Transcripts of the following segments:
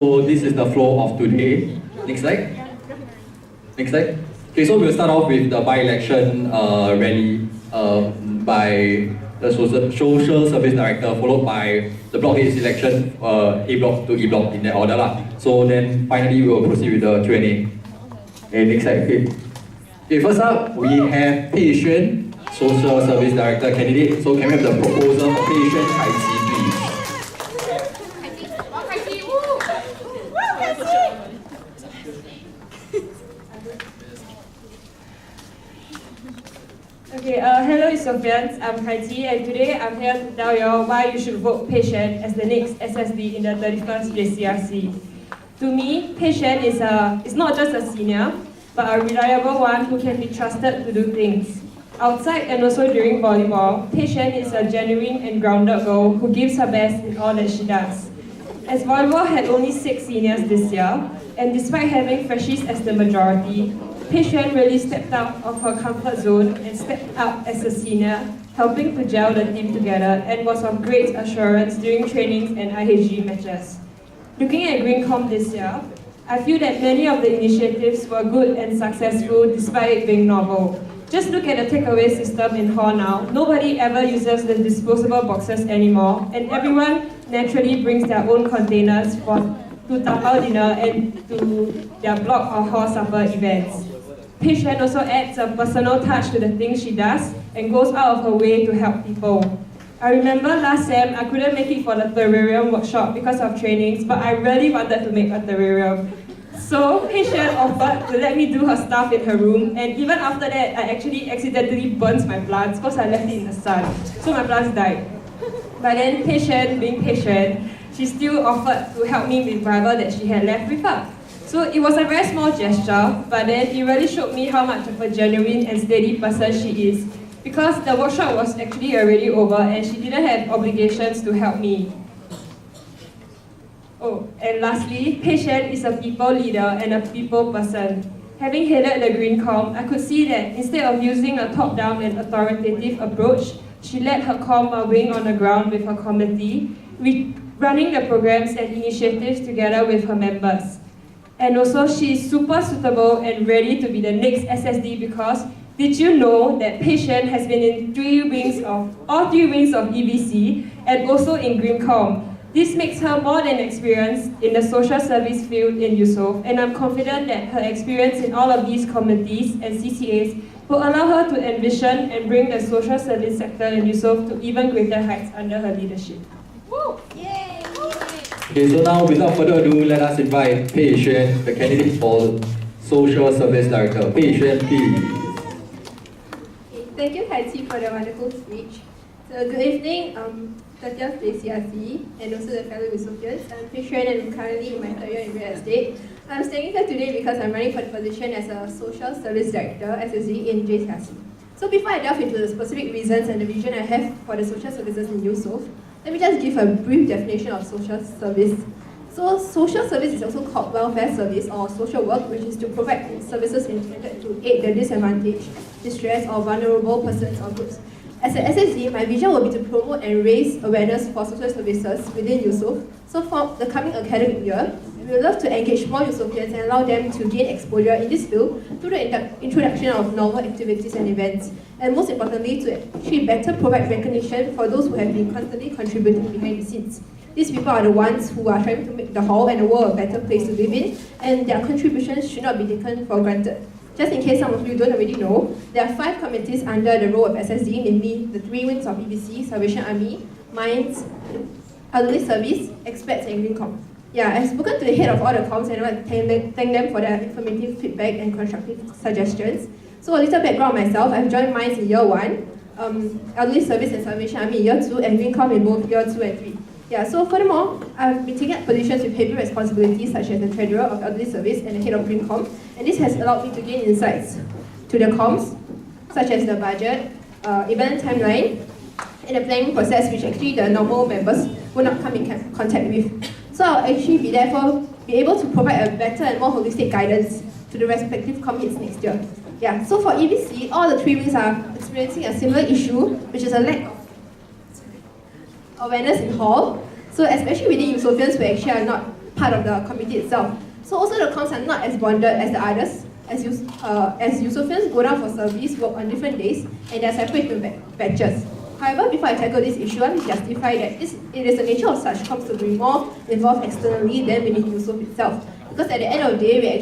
So this is the flow of today. Next slide. Next slide. Okay, so we'll start off with the by-election rally by the social service director, followed by the Blockhead selection, A block to E block in that order lah. So then finally we will proceed with the Q&A. Okay, next slide. Okay, first up we have Pei Xuan, social service director candidate. So can we have the proposal for Pei Xuan Kai Qi, please? Okay, hello Ethiopians, I'm Kaiti, and today I'm here to tell you all why you should vote Pei Xuan as the next SSD in the 31st JCRC. To me, Pei Xuan is not just a senior, but a reliable one who can be trusted to do things. Outside and also during volleyball, Pei Xuan is a genuine and grounded girl who gives her best in all that she does. As volleyball had only 6 seniors this year, and despite having freshies as the majority, Pei Xuan really stepped out of her comfort zone and stepped up as a senior, helping to gel the team together and was of great assurance during trainings and IHG matches. Looking at GreenCom this year, I feel that many of the initiatives were good and successful despite it being novel. Just look at the takeaway system in hall now. Nobody ever uses the disposable boxes anymore, and everyone naturally brings their own containers to tapao dinner and to their block or hall supper events. Pei Xuan also adds a personal touch to the things she does and goes out of her way to help people. I remember last sem, I couldn't make it for the terrarium workshop because of trainings, but I really wanted to make a terrarium. So Pei Xuan offered to let me do her stuff in her room, and even after that, I actually accidentally burnt my plants because I left it in the sun. So my plants died. But then Pei Xuan, being Pei Xuan, she still offered to help me with whatever that she had left with her. So it was a very small gesture, but then it really showed me how much of a genuine and steady person she is, because the workshop was actually already over and she didn't have obligations to help me. Oh, and lastly, Pei Xuan is a people leader and a people person. Having headed the GreenCom, I could see that instead of using a top-down and authoritative approach, she led her com wing on the ground with her committee, running the programs and initiatives together with her members. And also, she is super suitable and ready to be the next SSD because did you know that Pei Xuan has been in all three wings of EBC and also in GreenCom? This makes her more than experienced in the social service field in Yusof, and I'm confident that her experience in all of these committees and CCAs will allow her to envision and bring the social service sector in Yusof to even greater heights under her leadership. Woo! Yay! Okay, so now without further ado, let us invite Pei Xuan, the candidate for Social Service Director. Pei Xuan, please. Thank you, Kaiti, for the wonderful speech. So good evening, 30th JCRC, and also the fellow Yusofians. I'm Pei Xuan and I'm currently in my third year in real estate. I'm staying here today because I'm running for the position as a Social Service Director, SSD, in JCRC. So before I delve into the specific reasons and the vision I have for the social services in Yusof, let me just give a brief definition of social service. So social service is also called welfare service or social work, which is to provide services intended to aid the disadvantaged, distressed or vulnerable persons or groups. As an SSD, my vision will be to promote and raise awareness for social services within Yusof. So for the coming academic year, we would love to engage more Yusofians and allow them to gain exposure in this field through the introduction of novel activities and events. And most importantly, to actually better provide recognition for those who have been constantly contributing behind the scenes. These people are the ones who are trying to make the hall and the world a better place to live in, and their contributions should not be taken for granted. Just in case some of you don't already know, there are 5 committees under the role of SSD, namely the 3 wings of EBC, Salvation Army, Mines, Elderly Service, Experts, and GreenCom. Yeah, I've spoken to the head of all the comms and I want to thank them for their informative feedback and constructive suggestions. So a little background on myself, I've joined Mines in year 1, Elderly Service and Salvation Army in year 2, and GreenCom in both year 2 and 3. Yeah, so furthermore, I've been taking up positions with heavy responsibilities such as the Treasurer of Elderly Service and the Head of GreenCom, and this has allowed me to gain insights to the comms, such as the budget, event timeline, and the planning process, which actually the normal members will not come in contact with. So I'll actually be able to provide a better and more holistic guidance to the respective committees next year. Yeah, so for EBC, all the 3 wings are experiencing a similar issue, which is a lack of awareness in hall. So especially within Yusofians who actually are not part of the committee itself. So also the comms are not as bonded as the others, as Yusofians go down for service, work on different days, and they are separated into batches. However, before I tackle this issue, I want to justify that it is the nature of such comms to be more involved externally than within Yusof itself. Because at the end of the day,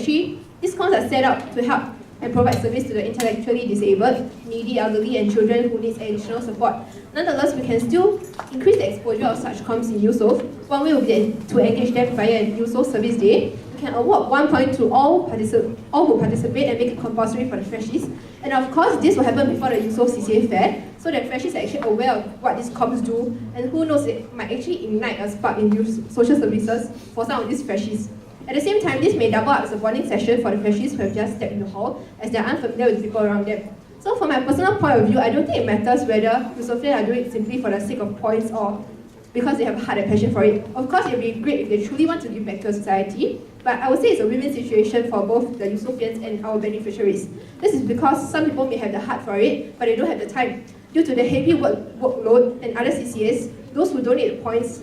these comms are set up to help and provide service to the intellectually disabled, needy, elderly, and children who need additional support. Nonetheless, we can still increase the exposure of such comms in Yusof. One way would be to engage them via a Yusof service day. We can award 1 point to all who participate and make it compulsory for the freshies. And of course, this will happen before the Yusof CCA fair, so that freshies are actually aware of what these comms do, and who knows, it might actually ignite a spark in social services for some of these freshies. At the same time, this may double up as a bonding session for the freshies who have just stepped in the hall, as they are unfamiliar with people around them. So from my personal point of view, I don't think it matters whether Yusofians are doing it simply for the sake of points or because they have a heart and passion for it. Of course, it would be great if they truly want to give back to society, but I would say it's a win-win situation for both the Yusofians and our beneficiaries. This is because some people may have the heart for it, but they don't have the time. Due to the heavy workload and other CCAs, those who donate points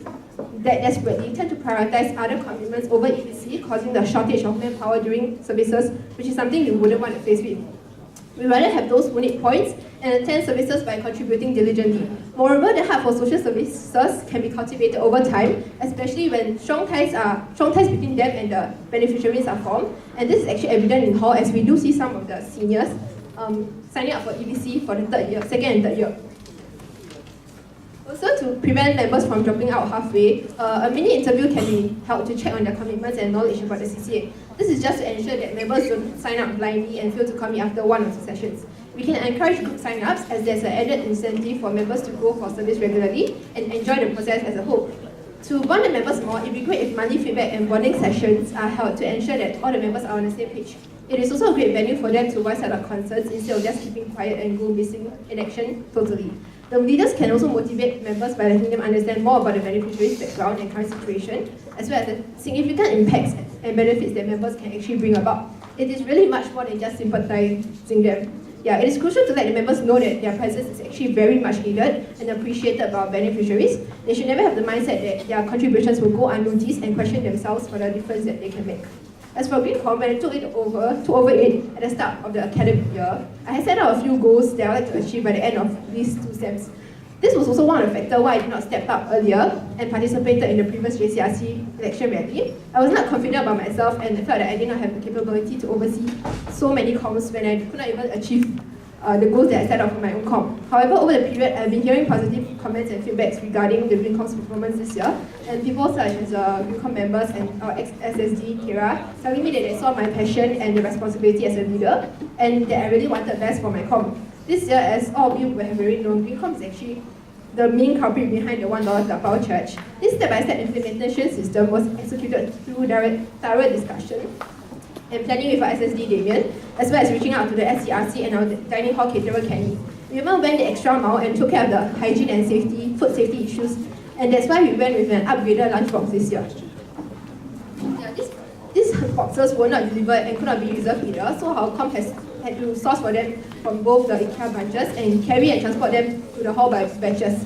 that desperately tend to prioritize other commitments over EPC, causing the shortage of manpower during services, which is something you wouldn't want to face with. We rather have those who need points and attend services by contributing diligently. Moreover, the heart for social services can be cultivated over time, especially when strong ties between them and the beneficiaries are formed. And this is actually evident in hall, as we do see some of the seniors signing up for EPC for the second and third year. Also, to prevent members from dropping out halfway, a mini interview can be held to check on their commitments and knowledge about the CCA. This is just to ensure that members don't sign up blindly and fail to commit after one or two sessions. We can encourage group sign-ups, as there's an added incentive for members to go for service regularly and enjoy the process as a whole. To bond the members more, it would be great if monthly feedback and bonding sessions are held to ensure that all the members are on the same page. It is also a great venue for them to voice out their concerns instead of just keeping quiet and go missing in action totally. The leaders can also motivate members by letting them understand more about the beneficiaries' background and current situation, as well as the significant impacts and benefits that members can actually bring about. It is really much more than just sympathizing them. Yeah, it is crucial to let the members know that their presence is actually very much needed and appreciated by our beneficiaries. They should never have the mindset that their contributions will go unnoticed and question themselves for the difference that they can make. As for Greencom, when I took over it at the start of the academic year, I had set out a few goals that I would like to achieve by the end of these 2 SEMs. This was also one of the factors why I did not step up earlier and participated in the previous JCRC election rally. I was not confident about myself and I felt that I did not have the capability to oversee so many comms when I could not even achieve the goals that I set out for my own com. However, over the period, I've been hearing positive comments and feedbacks regarding the Greencom's performance this year, and people such as Greencom members and our ex-SSD, Kira, telling me that they saw my passion and the responsibility as a leader, and that I really wanted best for my com. This year, as all of you have already known, Greencom is actually the main culprit behind the $1 Tapao charge. This step-by-step implementation system was executed through thorough discussion and planning with our SSD Damien, as well as reaching out to the JCRC and our dining hall caterer Kenny. We even went the extra mile and took care of the hygiene and food safety issues, and that's why we went with an upgraded lunchbox this year. Yeah, these boxes were not delivered and could not be reserved either, so our comp had to source for them from both the IKEA branches and carry and transport them to the hall by batches.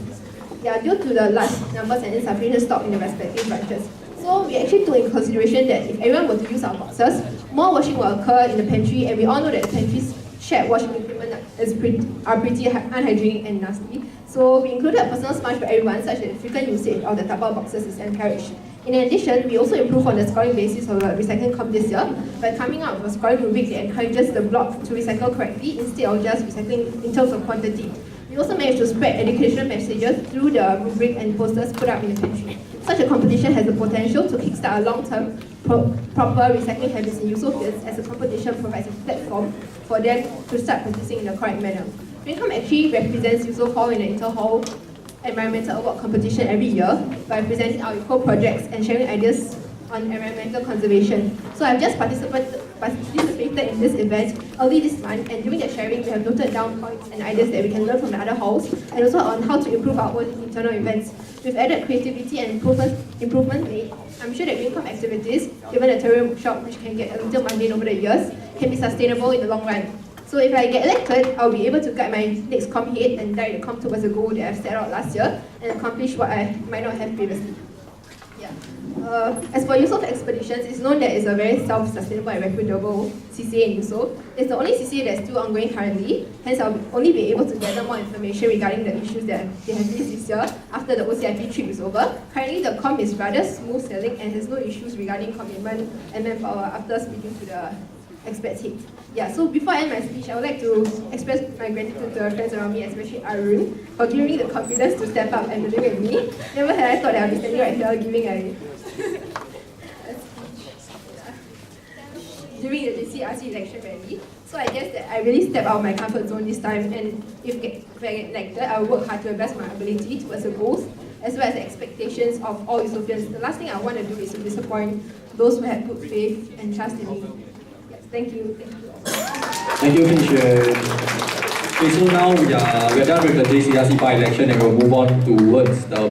Yeah, due to the large numbers and insufficient stock in the respective branches. So we actually took into consideration that if everyone were to use our boxes, more washing will occur in the pantry, and we all know that the pantry's shared washing equipment are pretty unhygienic and nasty. So we included a personal sponge for everyone, such that frequent usage of the Tapao boxes is encouraged. In addition, we also improved on the scoring basis of the recycling comp this year by coming out with a scoring rubric that encourages the block to recycle correctly instead of just recycling in terms of quantity. We also managed to spread educational messages through the rubric and posters put up in the pantry. Such a competition has the potential to kickstart a long-term proper recycling habits in Yusofians, as the competition provides a platform for them to start practicing in the correct manner. Greencom actually represents Yusof Hall in the Inter-Hall Environmental Award competition every year by presenting our eco-projects and sharing ideas on environmental conservation. So I've just participated in this event early this month, and during the sharing we have noted down points and ideas that we can learn from the other halls, and also on how to improve our own internal events. With added creativity and improvement made, I'm sure that Greencom activities, given a terrain workshop which can get a little mundane over the years, can be sustainable in the long run. So if I get elected, I'll be able to guide my next com head and direct the com towards a goal that I've set out last year and accomplish what I might not have previously. Yeah. As for Yusof Expeditions, it's known that it's a very self-sustainable and reputable CCA in Yusof. It's the only CCA that's still ongoing currently, hence I'll only be able to gather more information regarding the issues that they have faced this year after the OCIP trip is over. Currently, the comm is rather smooth sailing and has no issues regarding commitment and manpower after speaking to the expert team. Yeah, so before I end my speech, I would like to express my gratitude to the friends around me, especially Arun, for giving me the confidence to step up and to do with me. Never had I thought that I'd be standing right here giving a during the JCRC election rally. So I guess that I really stepped out of my comfort zone this time, and if I get elected, I will work hard to the best of my ability towards the goals, as well as the expectations of all Yusofians. The last thing I want to do is to disappoint those who have put faith and trust in me. Yes, thank you. Thank you all. Thank you, Pinchen. Okay, so now we're done with the JCRC by-election and we'll move on towards the